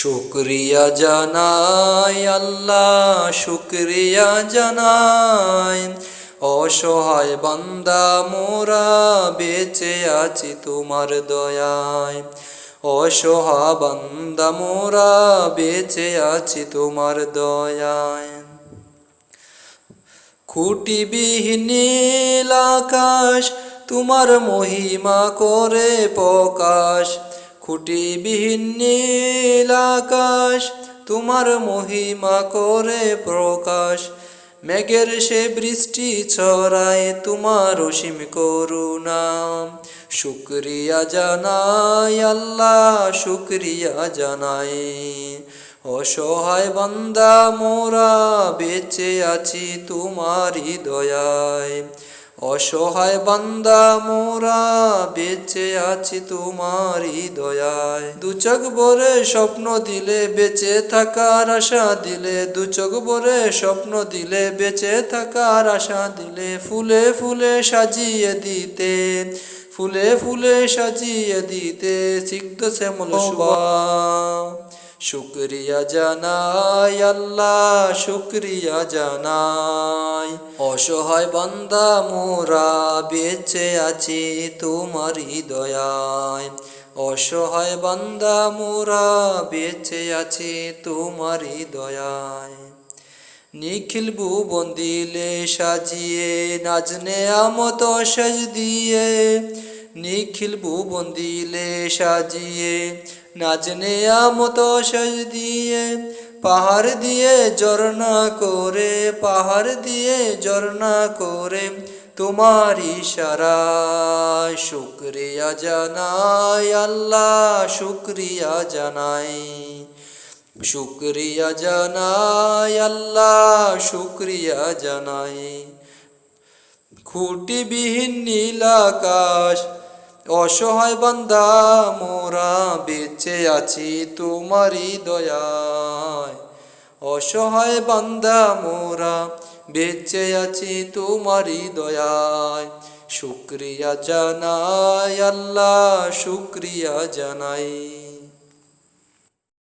শুকরিয়া জানাই আল্লাহ, শুকরিয়া জানাই। অসহায় বান্দা মোরা বেঁচে আছি তোমার দয়ায়। অসহায় বান্দা মোরা বেঁচে আছি তোমার দয়ায়। খুঁটিবিহীন নীল আকাশ তোমার মহিমা করে প্রকাশ। খুঁটিবিহীন নীল আকাশ তোমার মহিমা করে প্রকাশ। মেঘের সে বৃষ্টি ছড়ায় তোমার অসীম করুণা। শুকরিয়া জানাই আল্লাহ, শুকরিয়া জানাই। অসহায় বান্দা মোরা বেঁচে আছি তোমারই দয়ায়। অসহায় বান্দা মোরা বেঁচে আছি তোমারই দয়ায়। দু চোখ ভরে স্বপ্ন দিলে বেঁচে থাকার আশা দিলে, দু চোখ ভরে স্বপ্ন দিলে বেঁচে থাকার আশা দিলে। ফুলে ফুলে সাজিয়ে দিতে, ফুলে ফুলে সাজিয়ে দিতে সিক্ত শ্যামল শোভা। শুকরিয়া জানাই আল্লাহ, শুকরিয়া জানাই। অসহায় বান্দা মোরা বেঁচে আছি তোমারই দয়ায়। অসহায় বান্দা মোরা বেঁচে আছি তোমারই দয়ায়। নিখিল ভুবন দিলে সাজিয়ে নাজনে আমত সেজ দিয়ে। নিখিল ভুবন দিলে সাজিয়ে নাজনে আমত সেজ দিয়ে। পাহাড় দিয়ে ঝরনা করে, পাহাড় দিয়ে ঝরনা করে তোমার ইশারায়। শুকরিয়া জানাই আল্লাহ, শুকরিয়া জানাই। শুকরিয়া জানাই আল্লাহ, শুকরিয়া জানাই। খুঁটিবিহীন নীল আকাশ অসহায় বান্দা মোরা বেঁচে আছি তোমারই দয়ায়। অসহায় বান্দা মোরা বেঁচে আছি তোমারই দয়ায়। শুকরিয়া জানাই আল্লাহ, শুকরিয়া জানাই।